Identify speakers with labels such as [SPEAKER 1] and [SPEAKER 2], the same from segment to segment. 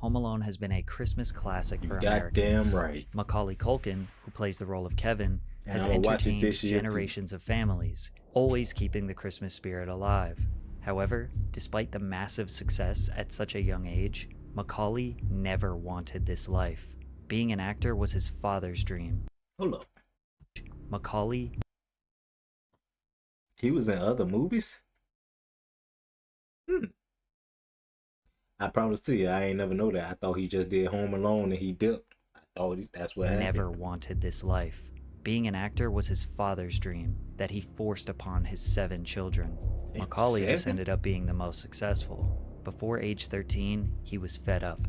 [SPEAKER 1] Home Alone has been a Christmas classic
[SPEAKER 2] You
[SPEAKER 1] for
[SPEAKER 2] goddamn
[SPEAKER 1] Americans.
[SPEAKER 2] right.
[SPEAKER 1] Macaulay Culkin, who plays the role of Kevin,
[SPEAKER 2] And
[SPEAKER 1] has
[SPEAKER 2] I'm gonna watch it
[SPEAKER 1] entertained
[SPEAKER 2] this year too.
[SPEAKER 1] generations of families, always keeping the Christmas spirit alive. However, despite the massive success at such a young age, Macaulay never wanted this life. Being an actor was his father's dream.
[SPEAKER 2] Hold up.
[SPEAKER 1] Macaulay
[SPEAKER 2] He was in other movies? Hmm. I promise to you, I ain't never know that. I thought he just did Home Alone and he dipped. I thought that's what
[SPEAKER 1] never
[SPEAKER 2] happened.
[SPEAKER 1] wanted this life. Being an actor was his father's dream that he forced upon his 7 children.
[SPEAKER 2] Damn,
[SPEAKER 1] Macaulay just
[SPEAKER 2] 7?
[SPEAKER 1] ended up being the most successful. Before age 13, he was fed up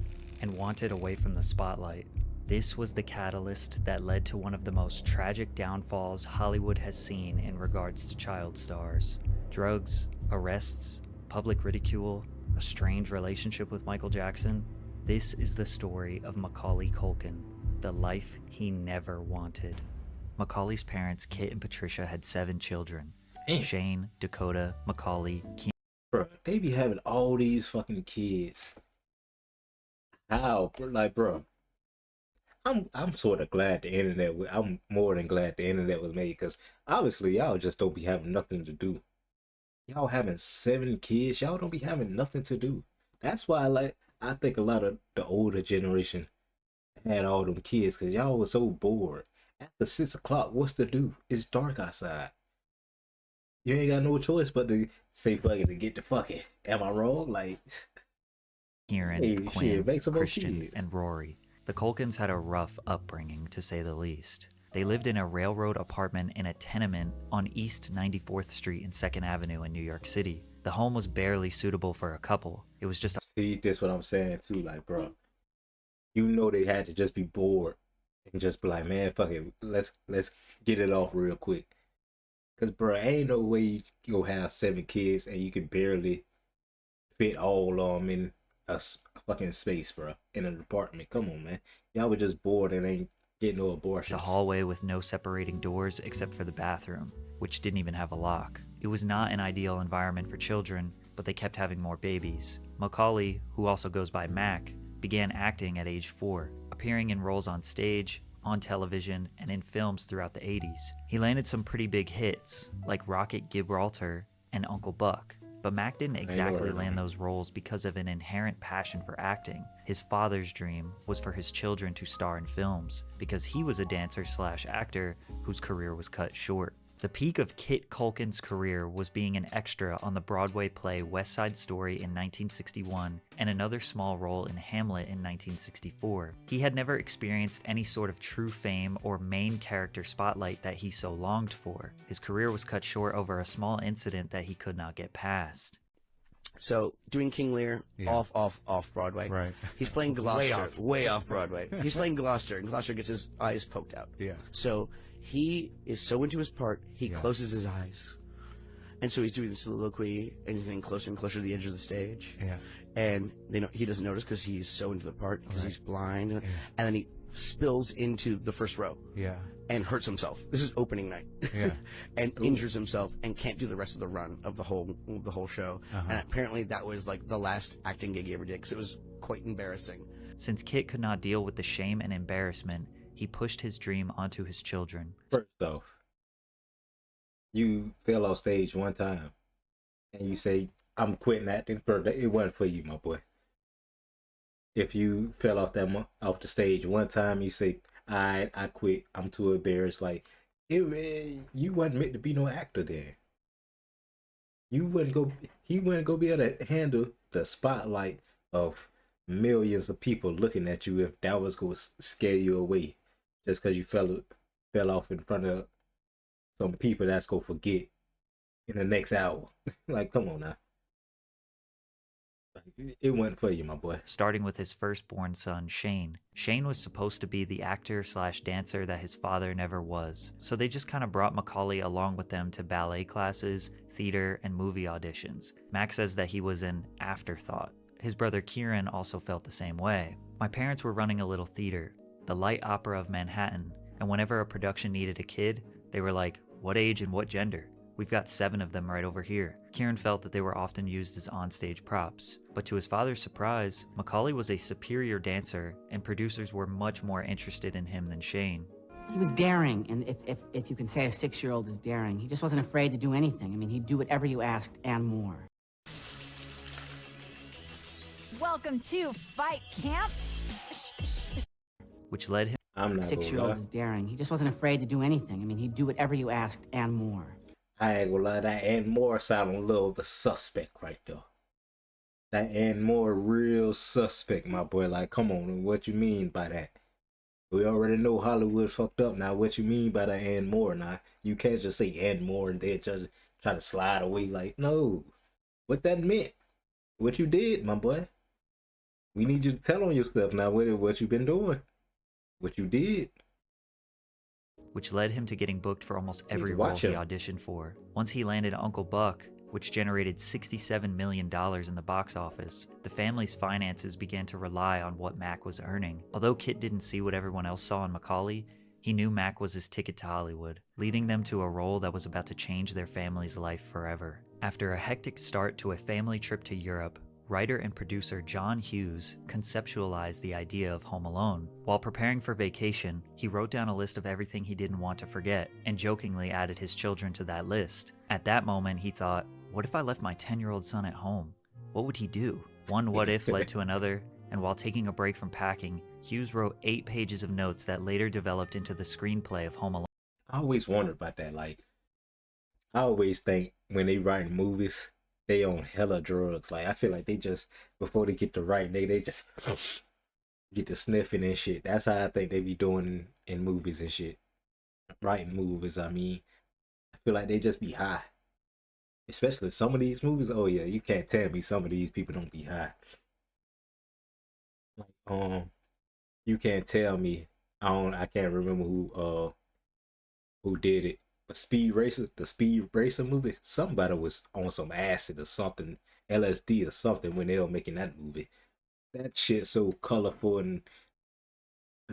[SPEAKER 1] and wanted away from the spotlight. This was the catalyst that led to one of the most tragic downfalls Hollywood has seen in regards to child stars. Drugs, arrests, public ridicule, a strange relationship with Michael Jackson. This is the story of Macaulay Culkin, the life he never wanted. Macaulay's parents, Kit and Patricia, had 7 children.
[SPEAKER 2] Damn.
[SPEAKER 1] Shane, Dakota, Macaulay,
[SPEAKER 2] Bro, they be having all these fucking kids. How? Like, bro, I'm sort of glad the internet. I'm more than glad the internet was made because obviously y'all just don't be having nothing to do. Y'all having 7 kids. Y'all don't be having nothing to do. That's why I think a lot of the older generation had all them kids because y'all was so bored. After 6 o'clock, what's to do? It's dark outside. You ain't got no choice but to say fuck it to get the fucking. Am I wrong? Like,
[SPEAKER 1] Kieran,
[SPEAKER 2] hey,
[SPEAKER 1] Quinn,
[SPEAKER 2] shit, make some more
[SPEAKER 1] Christian,
[SPEAKER 2] kids.
[SPEAKER 1] and Rory. The Culkins had a rough upbringing, to say the least. They lived in a railroad apartment in a tenement on East 94th Street and 2nd Avenue in New York City. The home was barely suitable for a couple. It was just a
[SPEAKER 2] See, this what I'm saying too. Like, bro, you know they had to just be bored and just be like, man, fuck it, let's get it off real quick. Cause, bro, ain't no way you go have 7 kids and you can barely fit all of them in fucking space, bro, in an apartment. Come on, man. Y'all were just bored and ain't getting no abortions.
[SPEAKER 1] hallway with no separating doors except for the bathroom, which didn't even have a lock. It was not an ideal environment for children, but they kept having more babies. Macaulay, who also goes by Mac, began acting at age 4, appearing in roles on stage, on television, and in films throughout the 80s. He landed some pretty big hits, like Rocket Gibraltar and Uncle Buck. But Mac didn't exactly land those roles because of an inherent passion for acting. His father's dream was for his children to star in films, because he was a dancer/actor whose career was cut short. The peak of Kit Culkin's career was being an extra on the Broadway play West Side Story in 1961 and another small role in Hamlet in 1964. He had never experienced any sort of true fame or main character spotlight that he so longed for. His career was cut short over a small incident that he could not get past.
[SPEAKER 3] So doing King Lear,
[SPEAKER 4] Yeah.
[SPEAKER 3] off Broadway.
[SPEAKER 4] Right.
[SPEAKER 3] He's playing Gloucester,
[SPEAKER 4] Way
[SPEAKER 3] way
[SPEAKER 4] off.
[SPEAKER 3] off Broadway. He's playing Gloucester, and Gloucester gets his eyes poked out.
[SPEAKER 4] Yeah.
[SPEAKER 3] So he is so into his part, he
[SPEAKER 4] Yeah.
[SPEAKER 3] closes his eyes. And so he's doing the soliloquy, and he's getting closer and closer to the edge of the stage.
[SPEAKER 4] Yeah.
[SPEAKER 3] And he doesn't notice because he's so into the part, because
[SPEAKER 4] Right.
[SPEAKER 3] he's blind.
[SPEAKER 4] Yeah.
[SPEAKER 3] And then he spills into the first row
[SPEAKER 4] Yeah.
[SPEAKER 3] and hurts himself. This is opening night.
[SPEAKER 4] Yeah.
[SPEAKER 3] And injures himself and can't do the rest of the run of the whole show.
[SPEAKER 4] Uh-huh.
[SPEAKER 3] And apparently that was like the last acting gig he ever did, because it was quite embarrassing.
[SPEAKER 1] Since Kit could not deal with the shame and embarrassment, he pushed his dream onto his children.
[SPEAKER 2] First off, you fell off stage one time and you say, I'm quitting acting, bro, it wasn't for you, my boy. If you fell off off the stage one time, you say, I quit, I'm too embarrassed. Like, you wasn't meant to be no actor then. He wouldn't go be able to handle the spotlight of millions of people looking at you if that was going to scare you away just because you fell off in front of some people that's going to forget in the next hour. Like, come on now. It wasn't for you, my boy.
[SPEAKER 1] Starting with his firstborn son, Shane. Shane was supposed to be the actor/dancer that his father never was, so they just kind of brought Macaulay along with them to ballet classes, theater, and movie auditions. Max says that he was an afterthought. His brother Kieran also felt the same way. My parents were running a little theater, the Light Opera of Manhattan, and whenever a production needed a kid, they were like, what age and what gender? We've got 7 of them right over here. Kieran felt that they were often used as onstage props, but to his father's surprise, Macaulay was a superior dancer, and producers were much more interested in him than Shane.
[SPEAKER 4] He was daring, and if you can say a 6-year-old is daring, he just wasn't afraid to do anything. I mean, he'd do whatever you asked and more.
[SPEAKER 5] Welcome to Fight Camp.
[SPEAKER 1] Which led him
[SPEAKER 2] I'm not gonna
[SPEAKER 4] 6-year-old
[SPEAKER 2] lie.
[SPEAKER 4] is daring. He just wasn't afraid to do anything. I mean, he'd do whatever you asked and more.
[SPEAKER 2] I ain't gonna lie, that and more sound a little bit suspect right there. That and more real suspect, my boy. Like, come on, what you mean by that? We already know Hollywood fucked up. Now, what you mean by that and more? Now, you can't just say and more and then just try to slide away. Like, no. What that meant? What you did, my boy? We need you to tell on yourself now what you been doing. What you did.
[SPEAKER 1] which led him to getting booked for almost every role
[SPEAKER 2] watch
[SPEAKER 1] he
[SPEAKER 2] him.
[SPEAKER 1] auditioned for. Once he landed Uncle Buck, which generated $67 million in the box office, the family's finances began to rely on what Mac was earning. Although Kit didn't see what everyone else saw in Macaulay, he knew Mac was his ticket to Hollywood, leading them to a role that was about to change their family's life forever. After a hectic start to a family trip to Europe, writer and producer John Hughes conceptualized the idea of Home Alone. While preparing for vacation, he wrote down a list of everything he didn't want to forget, and jokingly added his children to that list. At that moment, he thought, what if I left my 10-year-old son at home? What would he do? One what if led to another, and while taking a break from packing, Hughes wrote 8 pages of notes that later developed into the screenplay of Home Alone.
[SPEAKER 2] I always wondered about that. Like, I always think when they write movies, they on hella drugs. Like, I feel like they just, before they get to writing, they just get to sniffing and shit. That's how I think they be doing in movies and shit. Writing movies, I mean. I feel like they just be high. Especially some of these movies. Oh yeah, you can't tell me some of these people don't be high. Like, you can't tell me. I can't remember who did it. But the Speed Racer movie, somebody was on some acid or something, LSD or something when they were making that movie. That shit so colorful and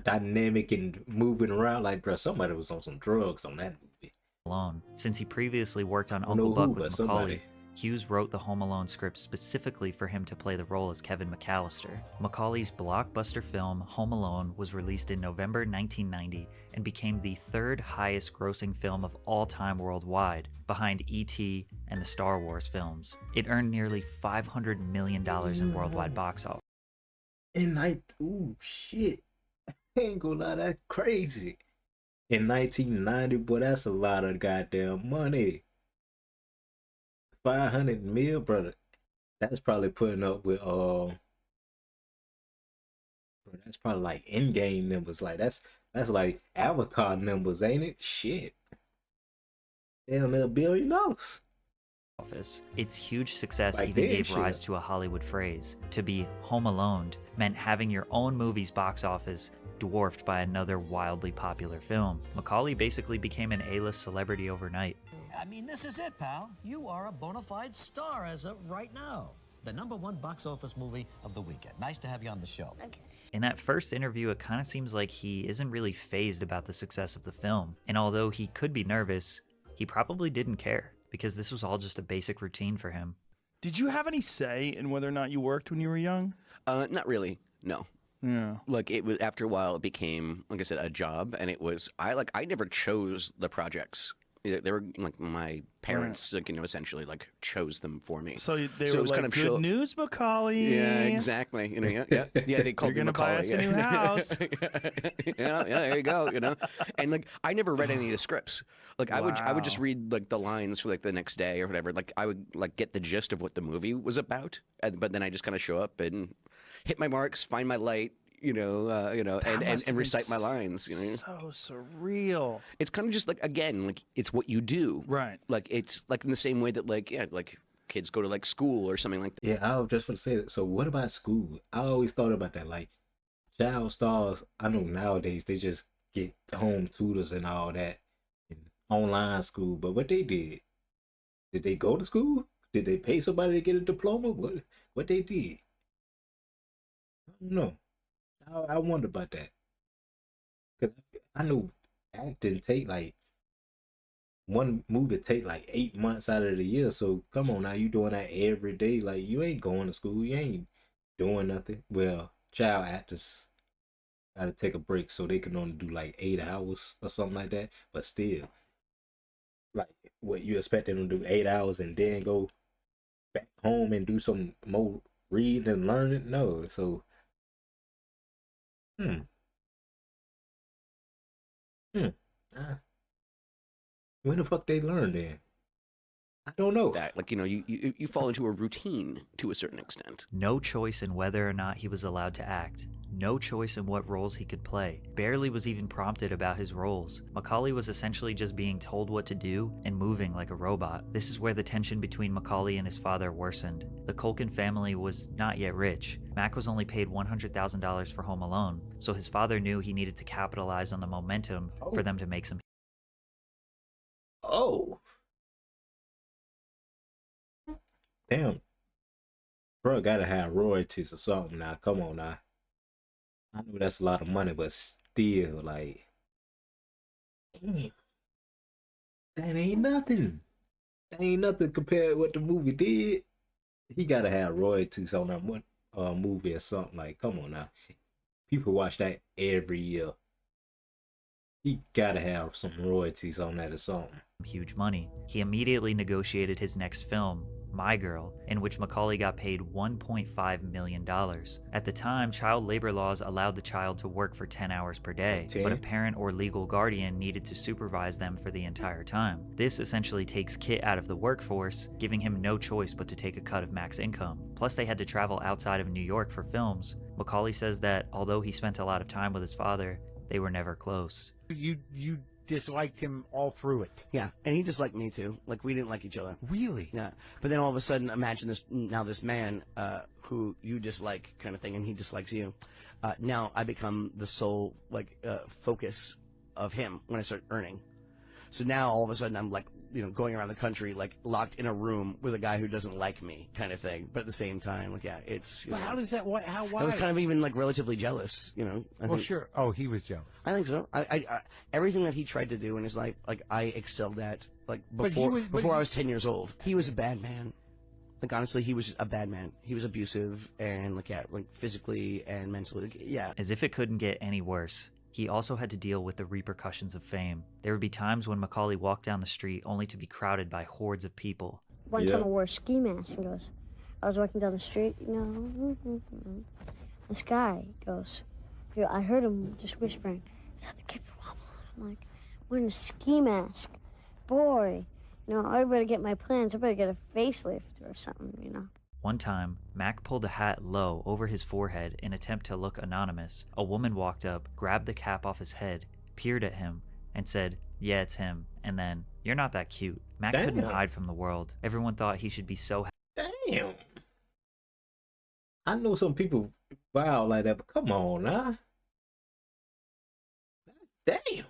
[SPEAKER 2] dynamic and moving around. Like, bro, somebody was on some drugs on that movie.
[SPEAKER 1] Since he previously worked on
[SPEAKER 2] I don't
[SPEAKER 1] Uncle
[SPEAKER 2] know
[SPEAKER 1] Buck
[SPEAKER 2] who,
[SPEAKER 1] with
[SPEAKER 2] but
[SPEAKER 1] Macaulay,
[SPEAKER 2] somebody.
[SPEAKER 1] Hughes wrote the Home Alone script specifically for him to play the role as Kevin McAllister. Macaulay's blockbuster film, Home Alone, was released in November 1990 and became the 3rd highest grossing film of all time worldwide, behind E.T. and the Star Wars films. It earned nearly $500 million in worldwide box office.
[SPEAKER 2] And like, ooh, shit. I ain't gonna lie, that's crazy. In 1990, boy, that's a lot of goddamn money. 500 mil, brother. That's probably putting up with bro, that's probably like in-game numbers. Like that's like Avatar numbers, ain't it? Shit. Damn near $1 billion.
[SPEAKER 1] Its huge success
[SPEAKER 2] Like
[SPEAKER 1] even
[SPEAKER 2] then,
[SPEAKER 1] gave
[SPEAKER 2] shit.
[SPEAKER 1] rise to a Hollywood phrase. To be home alone meant having your own movie's box office dwarfed by another wildly popular film. Macaulay basically became an A-list celebrity overnight.
[SPEAKER 6] I mean, this is it, pal. You are a bona fide star as of right now. The #1 box office movie of the weekend. Nice to have you on the show.
[SPEAKER 5] Okay.
[SPEAKER 1] In that first interview, it kind of seems like he isn't really fazed about the success of the film. And although he could be nervous, he probably didn't care, because this was all just a basic routine for him.
[SPEAKER 7] Did you have any say in whether or not you worked when you were young?
[SPEAKER 3] Not really. No.
[SPEAKER 7] Yeah.
[SPEAKER 3] Like it was after a while, it became, like I said, a job, and it was I never chose the projects. They were like my parents, like, essentially like chose them for me.
[SPEAKER 7] So they
[SPEAKER 3] So
[SPEAKER 7] were
[SPEAKER 3] it was
[SPEAKER 7] like,
[SPEAKER 3] kind of
[SPEAKER 7] good
[SPEAKER 3] show-
[SPEAKER 7] news, Macaulay.
[SPEAKER 3] Yeah, exactly. Yeah. They called
[SPEAKER 7] You're
[SPEAKER 3] me
[SPEAKER 7] gonna buy
[SPEAKER 3] Macaulay.
[SPEAKER 7] us a new house.
[SPEAKER 3] yeah, there you go. And like I never read any of the scripts. Like I would just
[SPEAKER 7] Wow.
[SPEAKER 3] read like the lines for like the next day or whatever. Like I would like get the gist of what the movie was about, but then I just kind of show up and hit my marks, find my light. And recite my lines.
[SPEAKER 7] So surreal.
[SPEAKER 3] It's kind of just like, again, like it's what you do.
[SPEAKER 7] Right.
[SPEAKER 3] Like it's like in the same way that like kids go to like school or something like that.
[SPEAKER 2] Yeah, I was just going to say that. So what about school? I always thought about that. Like, child stars, I know nowadays they just get home tutors and all that and online school. But what they did they go to school? Did they pay somebody to get a diploma? What they did? I don't know. I wonder about that. Cause I know acting take like one movie take like 8 months out of the year. So come on now, you doing that every day. Like you ain't going to school, you ain't doing nothing. Well, child actors gotta take a break so they can only do like 8 hours or something like that. But still, like what you expect them to do 8 hours and then go back home and do some more reading and learning? No. So hmm. Hmm. Uh, when the fuck they learn then? I don't know.
[SPEAKER 3] That, like, you fall into a routine to a certain extent.
[SPEAKER 1] No choice in whether or not he was allowed to act. No choice in what roles he could play. Barely was even prompted about his roles. Macaulay was essentially just being told what to do and moving like a robot. This is where the tension between Macaulay and his father worsened. The Culkin family was not yet rich. Mac was only paid $100,000 for Home Alone, so his father knew he needed to capitalize on the momentum for them to make some.
[SPEAKER 2] Oh. Damn. Bro, gotta have royalties or something now. Come on now. I know that's a lot of money, but still, like, damn, that ain't nothing. That ain't nothing compared to what the movie did. He gotta have royalties on that one movie or something. Like, come on now. People watch that every year. He gotta have some royalties on that or something.
[SPEAKER 1] Huge money. He immediately negotiated his next film, My Girl, in which Macaulay got paid $1.5 million. At the time, child labor laws allowed the child to work for 10 hours per day, but a
[SPEAKER 2] 10?
[SPEAKER 1] parent or legal guardian needed to supervise them for the entire time. This essentially takes Kit out of the workforce, giving him no choice but to take a cut of Mac's income. Plus, they had to travel outside of New York for films. Macaulay says that although he spent a lot of time with his father, they were never close.
[SPEAKER 8] You disliked him all through it.
[SPEAKER 4] Yeah, and he disliked me too. Like, we didn't like each other.
[SPEAKER 8] Really?
[SPEAKER 4] Yeah, but then all of a sudden, imagine this man who you dislike, kind of thing, and he dislikes you. Now I become the sole focus of him when I start earning. So now all of a sudden I'm like, going around the country like locked in a room with a guy who doesn't like me, kind of thing. But at the same time, like, yeah, it's.
[SPEAKER 8] Well, how does that? Why?
[SPEAKER 4] I was kind of even like relatively jealous, I
[SPEAKER 8] Well,
[SPEAKER 4] think,
[SPEAKER 8] sure. Oh, he was jealous.
[SPEAKER 4] I think so. I everything that he tried to do in his life, like, I excelled at. Like,
[SPEAKER 8] But he
[SPEAKER 4] before
[SPEAKER 8] was- but
[SPEAKER 4] before I
[SPEAKER 8] he-
[SPEAKER 4] was 10 years old, he was a bad man. Like, honestly, he was a bad man. He was abusive and like physically and mentally. Yeah.
[SPEAKER 1] As if it couldn't get any worse, he also had to deal with the repercussions of fame. There would be times when Macaulay walked down the street only to be crowded by hordes of people.
[SPEAKER 9] One
[SPEAKER 2] Yeah.
[SPEAKER 9] time I wore a ski mask and goes, I was walking down the street, this guy goes, I heard him just whispering, is that the kid from Home Alone? I'm like, wearing a ski mask. Boy, I better get my plans. I better get a facelift or something.
[SPEAKER 1] One time, Mac pulled a hat low over his forehead in an attempt to look anonymous. A woman walked up, grabbed the cap off his head, peered at him, and said, "Yeah, it's him," and then, "You're not that cute." Mac couldn't
[SPEAKER 2] Damn.
[SPEAKER 1] hide from the world. Everyone thought he should be so
[SPEAKER 2] Damn. I know some people wild like that, but come on now. Damn.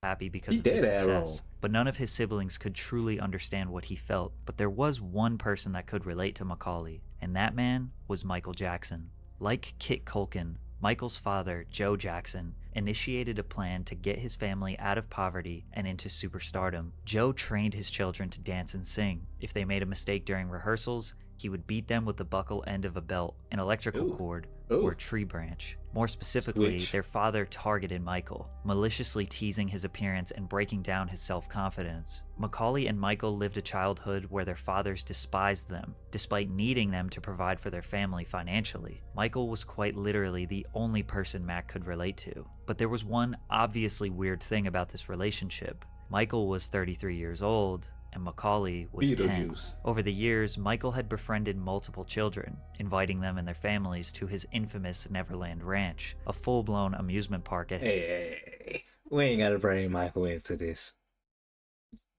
[SPEAKER 1] happy because
[SPEAKER 2] He
[SPEAKER 1] of his
[SPEAKER 2] did that
[SPEAKER 1] success.
[SPEAKER 2] wrong.
[SPEAKER 1] But none of his siblings could truly understand what he felt. But there was one person that could relate to Macaulay, and that man was Michael Jackson. Like Kit Culkin, Michael's father, Joe Jackson, initiated a plan to get his family out of poverty and into superstardom. Joe trained his children to dance and sing. If they made a mistake during rehearsals, he would beat them with the buckle end of a belt, an electrical
[SPEAKER 2] Ooh.
[SPEAKER 1] cord,
[SPEAKER 2] Ooh.
[SPEAKER 1] or a tree branch. More specifically,
[SPEAKER 2] Switch.
[SPEAKER 1] their father targeted Michael, maliciously teasing his appearance and breaking down his self-confidence. Macaulay and Michael lived a childhood where their fathers despised them, despite needing them to provide for their family financially. Michael was quite literally the only person Mac could relate to. But there was one obviously weird thing about this relationship. Michael was 33 years old, and Macaulay was 10.
[SPEAKER 2] Beetlejuice.
[SPEAKER 1] Over the years, Michael had befriended multiple children, inviting them and their families to his infamous Neverland Ranch, a full-blown amusement park at
[SPEAKER 2] Hey, we ain't gotta bring Michael into this.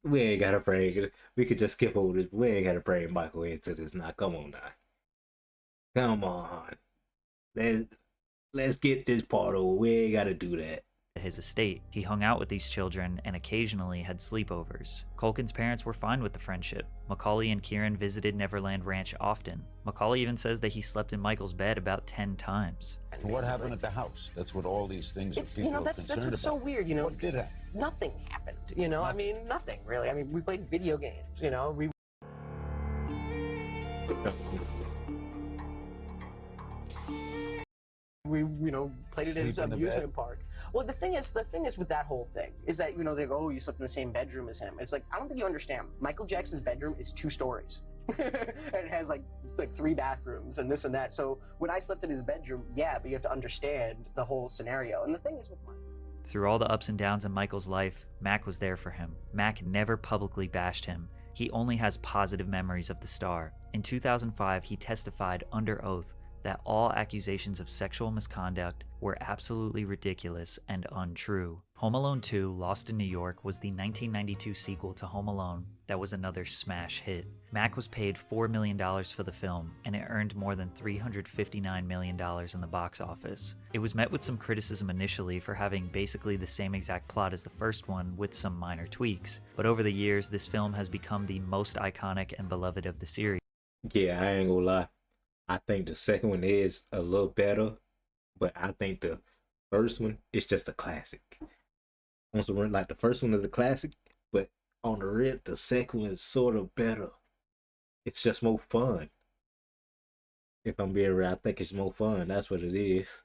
[SPEAKER 2] We ain't gotta bring. We could just skip over this. We ain't gotta bring Michael into this. Now, come on now. Come on. Let's get this part over. We ain't gotta do that.
[SPEAKER 1] his estate. He hung out with these children and occasionally had sleepovers. Culkin's parents were fine with the friendship. Macaulay and Kieran visited Neverland Ranch often. Macaulay even says that he slept in Michael's bed about 10 times.
[SPEAKER 10] What happened at the house? That's what all these things
[SPEAKER 4] It's,
[SPEAKER 10] people
[SPEAKER 4] you know,
[SPEAKER 10] are
[SPEAKER 4] that's
[SPEAKER 10] concerned
[SPEAKER 4] what's
[SPEAKER 10] about.
[SPEAKER 4] so weird, you know.
[SPEAKER 10] What did happen?
[SPEAKER 4] Nothing happened, you know. I mean, nothing really. I mean, we played video games, you know. We you know, played it as
[SPEAKER 10] Sleep in
[SPEAKER 4] an
[SPEAKER 10] the
[SPEAKER 4] amusement
[SPEAKER 10] bed?
[SPEAKER 4] park. Well, the thing is with that whole thing is that, you know, they go, oh, you slept in the same bedroom as him. It's like, I don't think you understand. Michael Jackson's bedroom is 2 stories. And it has like 3 bathrooms and this and that. So when I slept in his bedroom, yeah, but you have to understand the whole scenario. And the thing is with Michael.
[SPEAKER 1] Through all the ups and downs in Michael's life, Mac was there for him. Mac never publicly bashed him. He only has positive memories of the star. In 2005, he testified under oath that all accusations of sexual misconduct were absolutely ridiculous and untrue. Home Alone 2: Lost in New York was the 1992 sequel to Home Alone that was another smash hit. Mac was paid $4 million for the film, and it earned more than $359 million in the box office. It was met with some criticism initially for having basically the same exact plot as the first one with some minor tweaks, but over the years this film has become the most iconic and beloved of the series.
[SPEAKER 2] Yeah, I ain't gonna lie. I think the second one is a little better, but I think the first one is just a classic. Also, like the first one is a classic, but on the real, the second one is sort of better. It's just more fun. If I'm being real, I think it's more fun. That's what it is.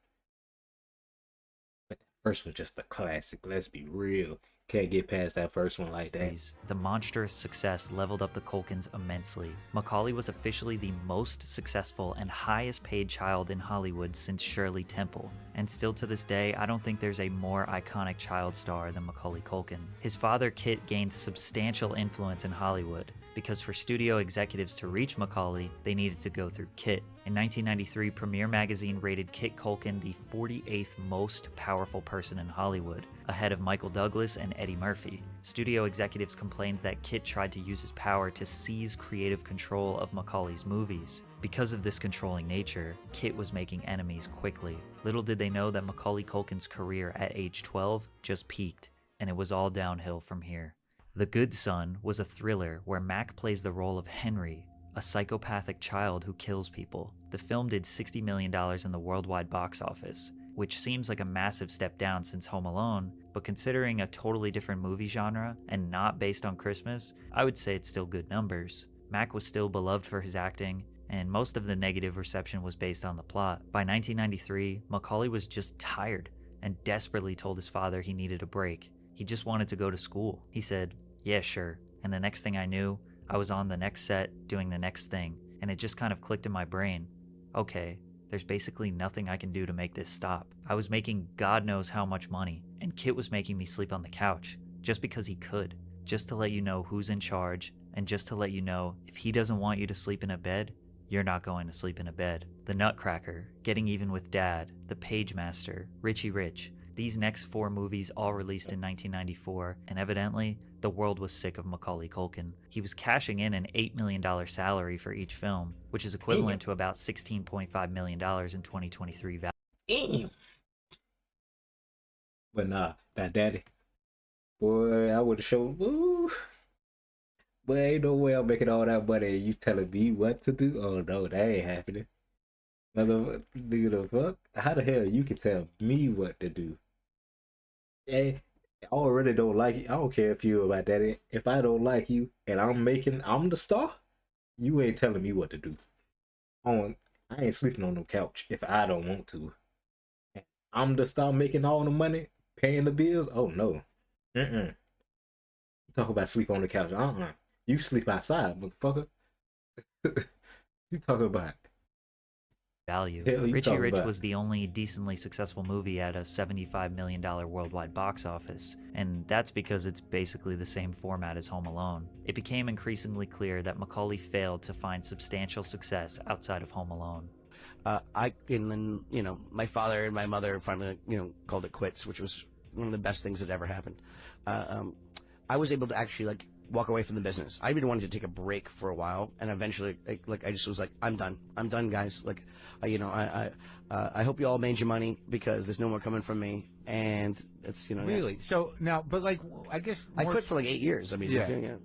[SPEAKER 2] But the first one's just a classic. Let's be real. Can't get past that first one like that.
[SPEAKER 1] The monstrous success leveled up the Culkins immensely. Macaulay was officially the most successful and highest paid child in Hollywood since Shirley Temple. And still to this day, I don't think there's a more iconic child star than Macaulay Culkin. His father, Kit, gained substantial influence in Hollywood, because for studio executives to reach Macaulay, they needed to go through Kit. In 1993, Premiere Magazine rated Kit Culkin the 48th most powerful person in Hollywood, ahead of Michael Douglas and Eddie Murphy. Studio executives complained that Kit tried to use his power to seize creative control of Macaulay's movies. Because of this controlling nature, Kit was making enemies quickly. Little did they know that Macaulay Culkin's career at age 12 just peaked, and it was all downhill from here. The Good Son was a thriller where Mac plays the role of Henry, a psychopathic child who kills people. The film did $60 million in the worldwide box office, which seems like a massive step down since Home Alone, but considering a totally different movie genre and not based on Christmas, I would say it's still good numbers. Mac was still beloved for his acting, and most of the negative reception was based on the plot. By 1993, Macaulay was just tired and desperately told his father he needed a break. He just wanted to go to school. He said, "Yeah, sure." And the next thing I knew, I was on the next set doing the next thing, and it just kind of clicked in my brain. Okay, there's basically nothing I can do to make this stop. I was making God knows how much money, and Kit was making me sleep on the couch, just because he could, just to let you know who's in charge, and just to let you know if he doesn't want you to sleep in a bed, you're not going to sleep in a bed. The Nutcracker, Getting Even with Dad, The Page Master, Richie Rich. These next 4 movies all released in 1994, and evidently, the world was sick of Macaulay Culkin. He was cashing in an $8 million salary for each film, which is equivalent to about $16.5 million in 2023 value.
[SPEAKER 2] Damn. But nah, that daddy. Boy, I would have showed. Ooh. But ain't no way I'm making all that money and you telling me what to do. Oh no, that ain't happening. Nigga, the fuck? How the hell you can tell me what to do? Hey, I already don't like you. I don't care if you about that. If I don't like you and I'm the star, you ain't telling me what to do. I ain't sleeping on no couch if I don't want to. I'm the star making all the money, paying the bills. Oh no. Talk about sleep on the couch. You sleep outside, motherfucker. You talking about
[SPEAKER 1] value. Richie Rich was the only decently successful movie at a $75 million worldwide box office, and that's because it's basically the same format as Home Alone. It became increasingly clear that Macaulay failed to find substantial success outside of Home Alone.
[SPEAKER 4] My father and my mother finally, called it quits, which was one of the best things that ever happened. I was able to actually walk away from the business. I really wanted to take a break for a while, and eventually, I just was like, I'm done. I'm done, guys. Like, I hope you all made your money because there's no more coming from me. And it's,
[SPEAKER 8] Really? So now, but like, I guess
[SPEAKER 4] I quit for like 8 years. I mean,
[SPEAKER 8] Yeah.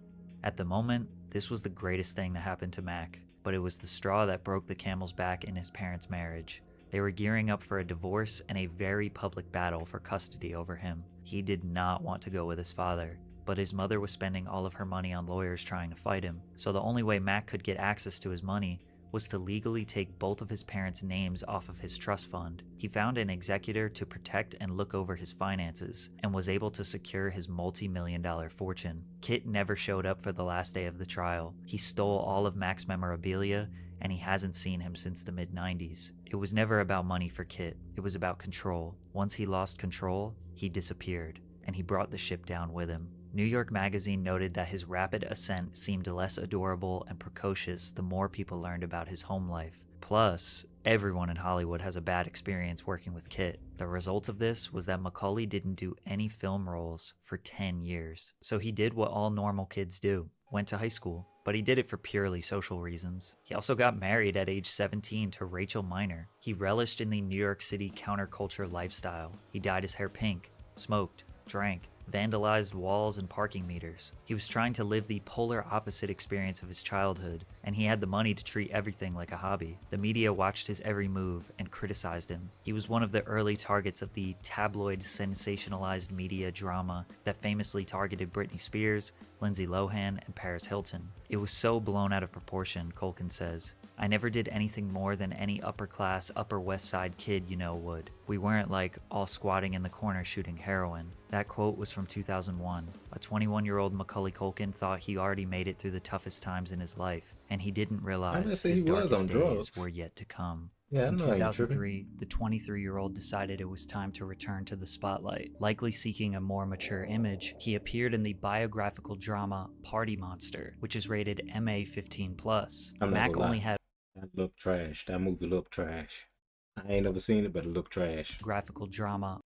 [SPEAKER 1] At the moment, this was the greatest thing that happened to Mac, but it was the straw that broke the camel's back in his parents' marriage. They were gearing up for a divorce and a very public battle for custody over him. He did not want to go with his father, but his mother was spending all of her money on lawyers trying to fight him, so the only way Mac could get access to his money was to legally take both of his parents' names off of his trust fund. He found an executor to protect and look over his finances, and was able to secure his multi-million-dollar fortune. Kit never showed up for the last day of the trial. He stole all of Mac's memorabilia, and he hasn't seen him since the mid-90s. It was never about money for Kit, it was about control. Once he lost control, he disappeared, and he brought the ship down with him. New York Magazine noted that his rapid ascent seemed less adorable and precocious the more people learned about his home life. Plus, everyone in Hollywood has a bad experience working with Kit. The result of this was that Macaulay didn't do any film roles for 10 years. So he did what all normal kids do, went to high school, but he did it for purely social reasons. He also got married at age 17 to Rachel Miner. He relished in the New York City counterculture lifestyle. He dyed his hair pink, smoked, drank, vandalized walls and parking meters. He was trying to live the polar opposite experience of his childhood, and he had the money to treat everything like a hobby. The media watched his every move and criticized him. He was one of the early targets of the tabloid sensationalized media drama that famously targeted Britney Spears, Lindsay Lohan, and Paris Hilton. It was so blown out of proportion, Culkin says. I never did anything more than any upper-class, Upper West Side kid would. We weren't like all squatting in the corner shooting heroin. That quote was from 2001. A 21-year-old Macaulay Culkin thought he already made it through the toughest times in his life, and he didn't realize his darkest days were yet to come.
[SPEAKER 2] Yeah,
[SPEAKER 1] In 2003, the 23-year-old decided it was time to return to the spotlight. Likely seeking a more mature image, he appeared in the biographical drama Party Monster, which is rated MA-15+. Mac only had
[SPEAKER 2] that looked trash. That movie looked trash. I ain't never seen it, but it looked trash.
[SPEAKER 1] Graphical drama.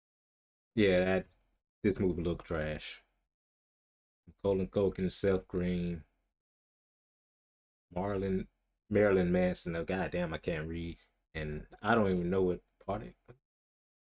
[SPEAKER 2] Yeah, this movie looked trash. Macaulay Culkin, Seth Green, Marilyn Manson. Oh, goddamn, I can't read. And I don't even know what Party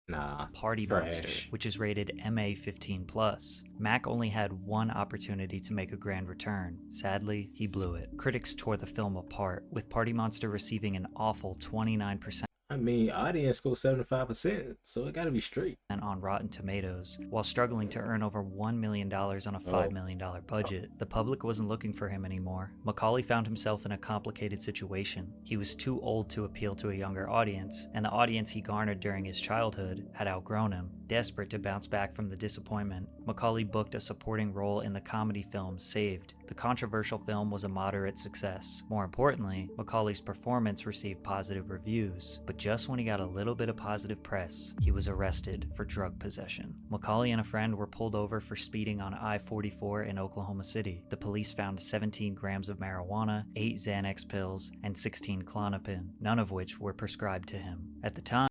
[SPEAKER 1] Monster, which is rated MA-15+. Mac only had one opportunity to make a grand return. Sadly, he blew it. Critics tore the film apart, with Party Monster receiving an awful 29%.
[SPEAKER 2] I mean, audience goes 75%, so it gotta be straight.
[SPEAKER 1] On Rotten Tomatoes, while struggling to earn over $1 million on a $5 million budget. The public wasn't looking for him anymore. Macaulay found himself in a complicated situation. He was too old to appeal to a younger audience, and the audience he garnered during his childhood had outgrown him. Desperate to bounce back from the disappointment, Macaulay booked a supporting role in the comedy film Saved. The controversial film was a moderate success. More importantly, Macaulay's performance received positive reviews, but just when he got a little bit of positive press, he was arrested for drug possession. Macaulay and a friend were pulled over for speeding on I-44 in Oklahoma City. The police found 17 grams of marijuana, 8 Xanax pills, and 16 Klonopin, none of which were prescribed to him. At the time,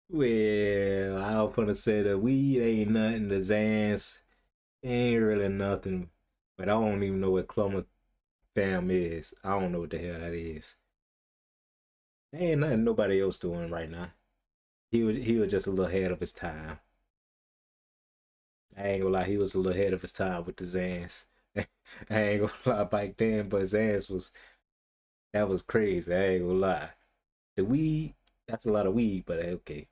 [SPEAKER 2] well, I was gonna say the weed ain't nothing, the Xans ain't really nothing, but I don't even know what Clomafam is. I don't know what the hell that is. There ain't nothing nobody else doing right now. He was just a little ahead of his time. I ain't gonna lie, he was a little ahead of his time with the Xans. I ain't gonna lie back then, but Xans that was crazy. I ain't gonna lie. The weed, that's a lot of weed, but okay.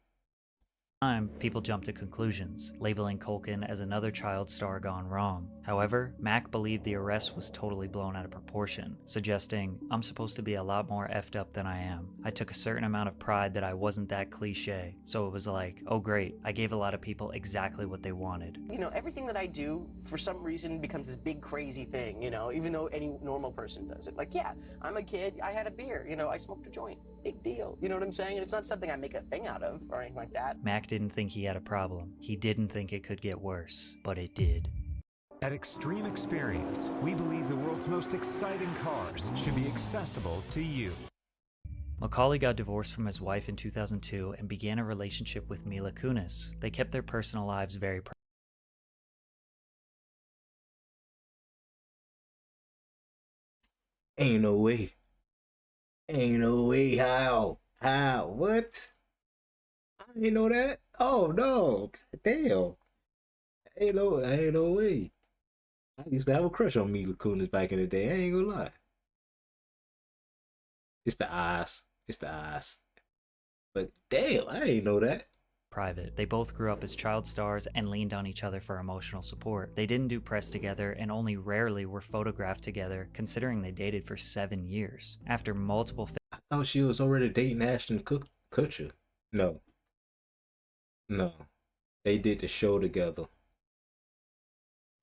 [SPEAKER 1] People jumped to conclusions, labeling Culkin as another child star gone wrong. However, Mac believed the arrest was totally blown out of proportion, suggesting, I'm supposed to be a lot more effed up than I am. I took a certain amount of pride that I wasn't that cliche, so it was like, oh great, I gave a lot of people exactly what they wanted.
[SPEAKER 4] Everything that I do, for some reason, becomes this big crazy thing, even though any normal person does it. Like, yeah, I'm a kid, I had a beer, I smoked a joint. Big deal. You know what I'm saying? And it's not something I make a thing out of or anything like that.
[SPEAKER 1] Mac didn't think he had a problem. He didn't think it could get worse, but it did.
[SPEAKER 11] At Extreme Experience, we believe the world's most exciting cars should be accessible to you.
[SPEAKER 1] Macaulay got divorced from his wife in 2002 and began a relationship with Mila Kunis. They kept their personal lives very private.
[SPEAKER 2] Ain't no way. Ain't no way. How? How? What? I didn't know that. Oh no. God damn. Ain't no way. I used to have a crush on Mila Kunis back in the day. I ain't gonna lie. It's the eyes. It's the eyes. But damn, I ain't know that.
[SPEAKER 1] Private. They both grew up as child stars and leaned on each other for emotional support. They didn't do press together and only rarely were photographed together, considering they dated for 7 years. After multiple
[SPEAKER 2] I thought she was already dating Ashton Kutcher. No. No. They did the show together.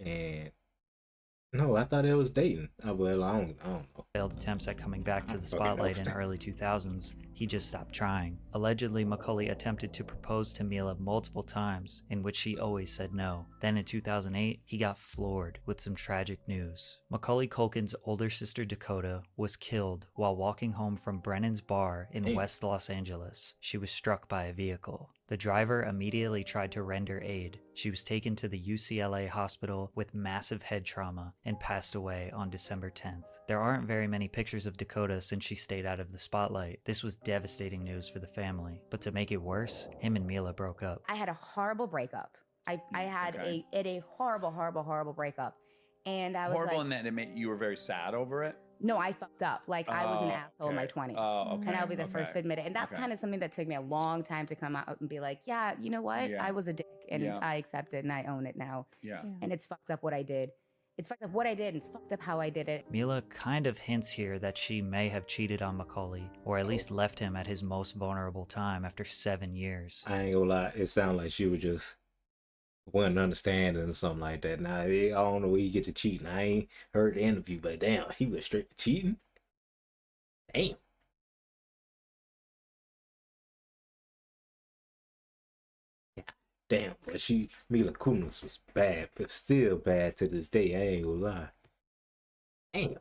[SPEAKER 2] And no, I thought they was dating. Well, I don't know.
[SPEAKER 1] failed attempts at coming back to the spotlight in early 2000s, he just stopped trying. Allegedly, Macaulay attempted to propose to Mila multiple times, in which she always said no. Then in 2008, he got floored with some tragic news. Macaulay Culkin's older sister Dakota was killed while walking home from Brennan's bar in West Los Angeles. She was struck by a vehicle. The driver immediately tried to render aid. She was taken to the UCLA hospital with massive head trauma and passed away on December 10th. There aren't very many pictures of Dakota since she stayed out of the spotlight. This was devastating news for the family. But to make it worse, him and Mila broke up.
[SPEAKER 12] I had a horrible breakup. I had a horrible breakup. And I was
[SPEAKER 13] horrible in that it made you were very sad over it?
[SPEAKER 12] No, I fucked up. Like, I was an asshole in my 20s.
[SPEAKER 13] Oh, okay.
[SPEAKER 12] And I'll be the first to admit it. And that's kind of something that took me a long time to come out and be like, yeah, you know what?
[SPEAKER 13] Yeah.
[SPEAKER 12] I was a dick and I accept it and I own it now.
[SPEAKER 13] Yeah.
[SPEAKER 12] And it's fucked up what I did. It's fucked up what I did and it's fucked up how I did it.
[SPEAKER 1] Mila kind of hints here that she may have cheated on Macaulay, or at least left him at his most vulnerable time after 7 years.
[SPEAKER 2] I ain't gonna lie, it sounded like she was just wasn't understanding or something like that. Now, I don't know where you get to cheating. I ain't heard the interview, but damn, he was straight cheating. Damn. Damn, but Mila Kunis was bad, but still bad to this day. I ain't gonna lie. Damn.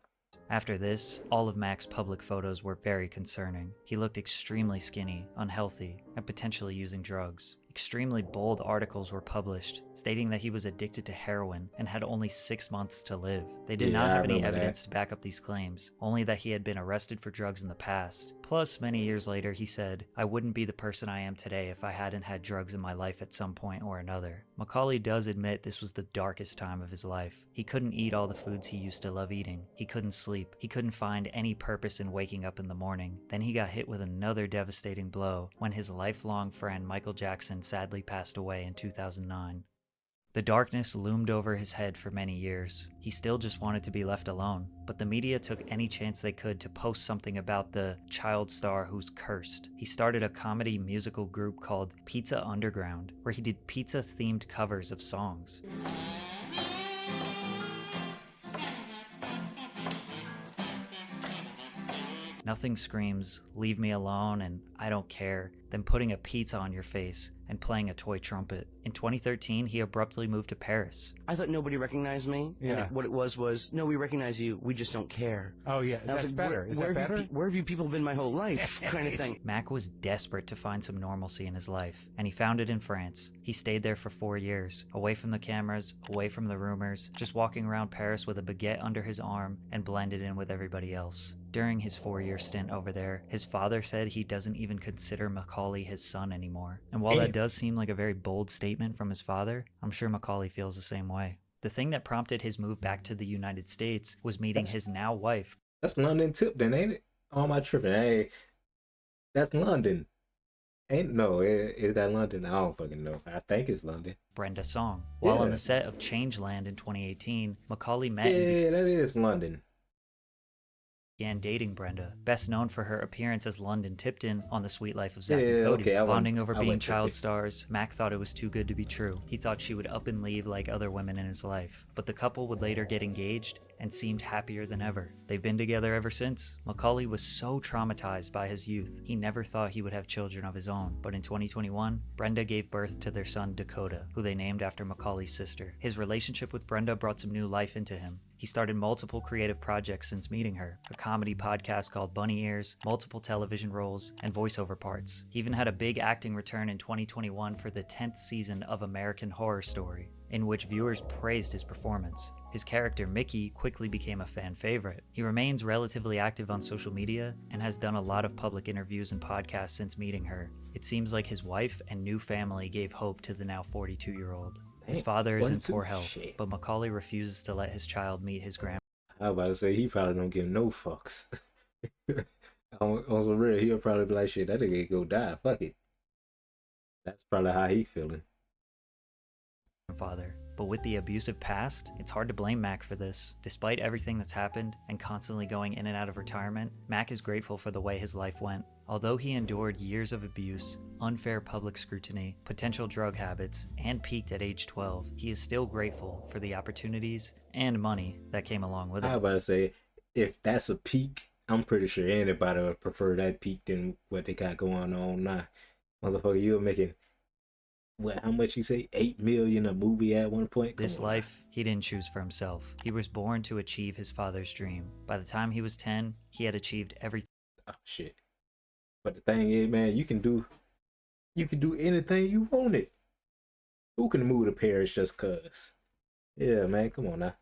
[SPEAKER 1] After this, all of Mac's public photos were very concerning. He looked extremely skinny, unhealthy, and potentially using drugs. Extremely bold articles were published, stating that he was addicted to heroin and had only 6 months to live. They did not have any evidence to back up these claims, only that he had been arrested for drugs in the past. Plus, many years later, he said, "I wouldn't be the person I am today if I hadn't had drugs in my life at some point or another." Macaulay does admit this was the darkest time of his life. He couldn't eat all the foods he used to love eating. He couldn't sleep. He couldn't find any purpose in waking up in the morning. Then he got hit with another devastating blow when his lifelong friend Michael Jackson sadly passed away in 2009. The darkness loomed over his head for many years. He still just wanted to be left alone, but the media took any chance they could to post something about the child star who's cursed. He started a comedy musical group called Pizza Underground, where he did pizza-themed covers of songs. Nothing screams, "Leave me alone," and "I don't care," than putting a pizza on your face and playing a toy trumpet. In 2013, he abruptly moved to Paris.
[SPEAKER 4] I thought nobody recognized me.
[SPEAKER 8] Yeah.
[SPEAKER 4] And what it was, no, we recognize you, we just don't care.
[SPEAKER 8] Oh, yeah,
[SPEAKER 4] And I was
[SPEAKER 8] that's
[SPEAKER 4] like,
[SPEAKER 8] better. Is that better?
[SPEAKER 4] Where have you people been my whole life? Kind of thing.
[SPEAKER 1] Mac was desperate to find some normalcy in his life, and he found it in France. He stayed there for 4 years, away from the cameras, away from the rumors, just walking around Paris with a baguette under his arm and blended in with everybody else. During his 4-year stint over there, his father said he doesn't even consider Macaulay his son anymore. And while that does seem like a very bold statement from his father, I'm sure Macaulay feels the same way. The thing that prompted his move back to the United States was meeting his now wife.
[SPEAKER 2] That's London Tipton, ain't it? Oh, my tripping. Hey, that's London. Is that London? I don't fucking know. I think it's London.
[SPEAKER 1] Brenda Song. While on the set of Changeland in 2018, Macaulay met
[SPEAKER 2] that is London.
[SPEAKER 1] Began dating Brenda, best known for her appearance as London Tipton on The Sweet Life of Zack and Cody. Bonding over being child stars, Mac thought it was too good to be true. He thought she would up and leave like other women in his life. But the couple would later get engaged and seemed happier than ever. They've been together ever since. Macaulay was so traumatized by his youth, he never thought he would have children of his own. But in 2021, Brenda gave birth to their son Dakota, who they named after Macaulay's sister. His relationship with Brenda brought some new life into him. He started multiple creative projects since meeting her, a comedy podcast called Bunny Ears, multiple television roles, and voiceover parts. He even had a big acting return in 2021 for the 10th season of American Horror Story, in which viewers praised his performance. His character, Mickey, quickly became a fan favorite. He remains relatively active on social media and has done a lot of public interviews and podcasts since meeting her. It seems like his wife and new family gave hope to the now 42-year-old. His father is in poor health, but Macaulay refuses to let his child meet his grandma.
[SPEAKER 2] I was about to say, he probably don't give no fucks. On some real, he'll probably be like, shit, that nigga go die, fuck it. That's probably how he feeling.
[SPEAKER 1] Father. But with the abusive past, it's hard to blame Mac for this. Despite everything that's happened and constantly going in and out of retirement, Mac is grateful for the way his life went. Although he endured years of abuse, unfair public scrutiny, potential drug habits, and peaked at age 12, he is still grateful for the opportunities and money that came along with it.
[SPEAKER 2] I was about to say, if that's a peak, I'm pretty sure anybody would prefer that peak than what they got going on now. Motherfucker, you were making, what, how much you say? 8 million a movie at one point?
[SPEAKER 1] This life, he didn't choose for himself. He was born to achieve his father's dream. By the time he was 10, he had achieved everything.
[SPEAKER 2] Oh, shit. But the thing is, man, you can do anything you wanted. Who can move to Paris just cuz? Yeah, man, come on now.